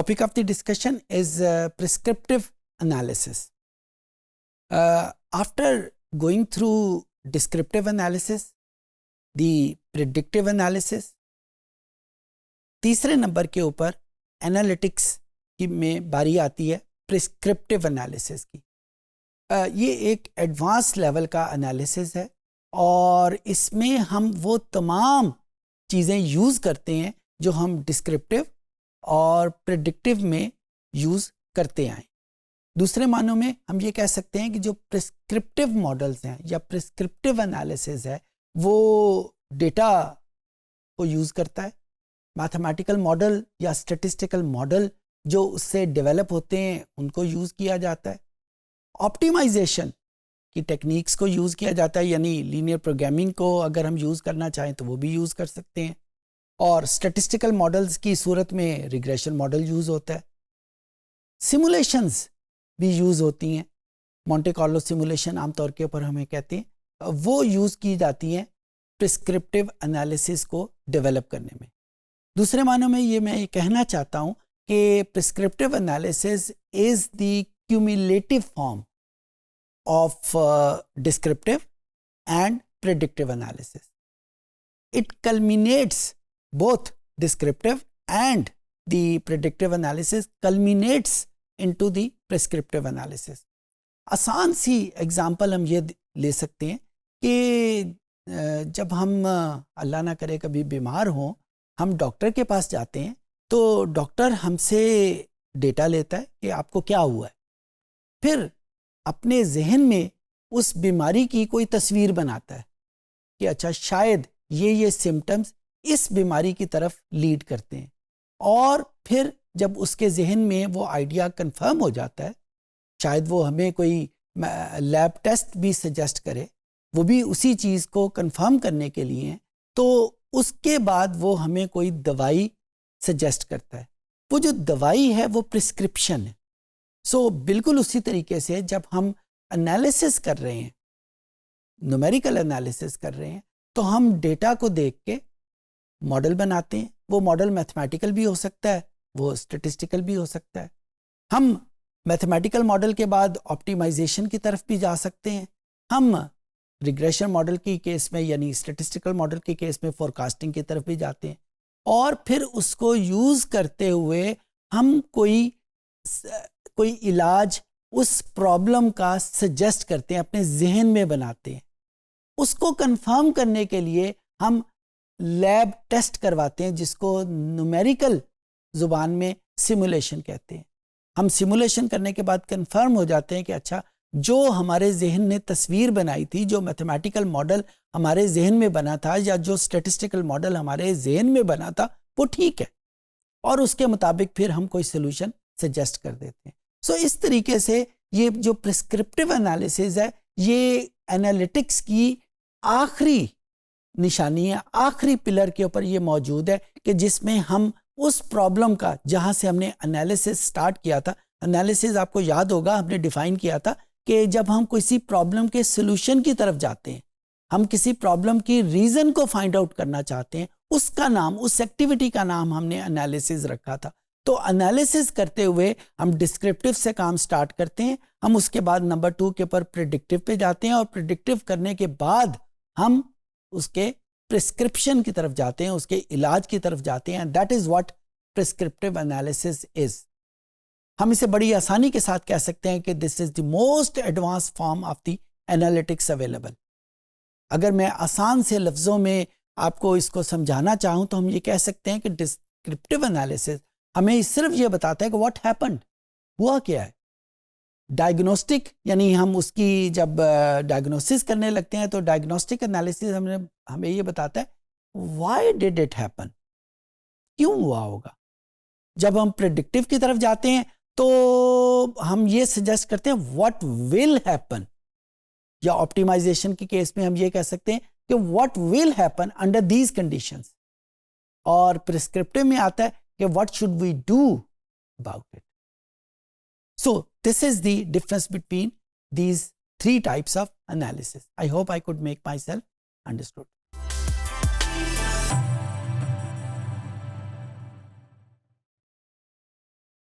topic of the discussion is prescriptive analysis. After going through descriptive analysis, the predictive analysis, तीसरे number के ऊपर analytics की में बारी आती है प्रिस्क्रिप्टिव एनालिसिस की. ये एक एडवांस लेवल का एनालिसिस है और इसमें हम वो तमाम चीज़ें यूज़ करते हैं जो हम डिस्क्रिप्टिव और प्रेडिक्टिव में यूज़ करते आए. दूसरे मानों में हम ये कह सकते हैं कि जो प्रिस्क्रिप्टिव मॉडल्स हैं या प्रिस्क्रिप्टिव एनालिसिस है वो डेटा को यूज़ करता है. मैथमेटिकल मॉडल या स्टैटिस्टिकल मॉडल जो उससे डेवलप होते हैं उनको यूज़ किया जाता है. ऑप्टिमाइजेशन की टेक्निक्स को यूज़ किया जाता है, यानी लीनियर प्रोग्रामिंग को अगर हम यूज़ करना चाहें तो वो भी यूज़ कर सकते हैं. और स्टैटिस्टिकल मॉडल्स की सूरत में रिग्रेशन मॉडल यूज़ होता है. सिमुलेशंस भी यूज़ होती हैं. मोंटे कार्लो सिमुलेशन आमतौर के ऊपर हमें कहते हैं, वो यूज़ की जाती हैं प्रिस्क्रिप्टिव एनालिसिस को डेवलप करने में. दूसरे मानों में ये मैं कहना चाहता हूँ कि prescriptive analysis is the cumulative form of descriptive and predictive analysis. It culminates, both descriptive and the predictive analysis culminates into the prescriptive analysis. आसान सी एग्जाम्पल हम ये ले सकते हैं कि जब हम अल्लाह ना करे कभी बीमार हों, हम डॉक्टर के पास जाते हैं तो डॉक्टर हमसे डेटा लेता है कि आपको क्या हुआ है. फिर अपने जहन में उस बीमारी की कोई तस्वीर बनाता है कि अच्छा शायद ये सिम्टम्स इस बीमारी की तरफ लीड करते हैं. और फिर जब उसके जहन में वो आइडिया कंफर्म हो जाता है, शायद वो हमें कोई लैब टेस्ट भी सजेस्ट करे, वो भी उसी चीज़ को कंफर्म करने के लिए, तो उसके बाद वो हमें कोई दवाई सजेस्ट करता है. वो जो दवाई है वो प्रिस्क्रिप्शन है. बिल्कुल उसी तरीके से जब हम एनालिसिस कर रहे हैं, न्यूमेरिकल एनालिसिस कर रहे हैं, तो हम डेटा को देख के मॉडल बनाते हैं. वो मॉडल मैथमेटिकल भी हो सकता है, वो स्टैटिस्टिकल भी हो सकता है. हम मैथमेटिकल मॉडल के बाद ऑप्टिमाइजेशन की तरफ भी जा सकते हैं. हम रिग्रेशन मॉडल की केस में यानी स्टैटिस्टिकल मॉडल के केस में फोरकास्टिंग की तरफ भी जाते हैं. और फिर उसको यूज़ करते हुए हम कोई इलाज उस प्रॉब्लम का सजेस्ट करते हैं, अपने जहन में बनाते हैं. उसको कंफर्म करने के लिए हम लैब टेस्ट करवाते हैं, जिसको न्यूमेरिकल ज़ुबान में सिमुलेशन कहते हैं. हम सिमुलेशन करने के बाद कंफर्म हो जाते हैं कि अच्छा जो हमारे जहन ने तस्वीर बनाई थी, जो मैथमेटिकल मॉडल हमारे जहन में बना था या जो स्टैटिस्टिकल मॉडल हमारे जहन में बना था वो ठीक है, और उसके मुताबिक फिर हम कोई सोल्यूशन सजेस्ट कर देते हैं. इस तरीके से ये जो प्रिस्क्रिप्टिव एनालिसिस है ये एनालिटिक्स की आखिरी निशानी है, आखिरी पिलर के ऊपर ये मौजूद है कि जिसमें हम उस प्रॉब्लम का, जहाँ से हमने एनालिसिस स्टार्ट किया था, एनालिसिस आपको याद होगा हमने डिफाइन किया था कि जब हम किसी प्रॉब्लम के सोल्यूशन की तरफ जाते हैं, हम किसी प्रॉब्लम की रीज़न को फाइंड आउट करना चाहते हैं, उसका नाम, उस एक्टिविटी का नाम हमने एनालिसिस रखा था. तो एनालिसिस करते हुए हम डिस्क्रिप्टिव से काम स्टार्ट करते हैं, हम उसके बाद नंबर 2 के ऊपर प्रेडिक्टिव पे जाते हैं, और प्रेडिक्टिव करने के बाद हम उसके प्रिस्क्रिप्शन की तरफ जाते हैं, उसके इलाज की तरफ जाते हैं. That is what prescriptive analysis is. हम इसे बड़ी आसानी के साथ कह सकते हैं कि this is the most advance form of the analytics available. अगर मैं आसान से लफ्ज़ों में आपको इसको समझाना चाहूँ तो हम ये कह सकते हैं कि डिस्क्रिप्टिव एनालिसिस हमें सिर्फ ये बताता है कि व्हाट हैपेंड, हुआ क्या है. डायग्नोस्टिक यानी हम उसकी जब डायग्नोसिस करने लगते हैं तो डायग्नोस्टिक एनालिसिस हमें ये बताता है व्हाई डिड इट हैपन, क्यों हुआ होगा. जब हम प्रेडिक्टिव की तरफ जाते हैं तो हम ये सजेस्ट करते हैं व्हाट विल हैपन, या ऑप्टिमाइजेशन के केस में हम ये कह सकते हैं कि what will happen under these conditions. और प्रिस्क्रिप्टिव में आता है कि what should we do about it. So this is the difference between these 3 types of analysis. I hope I could make myself understood.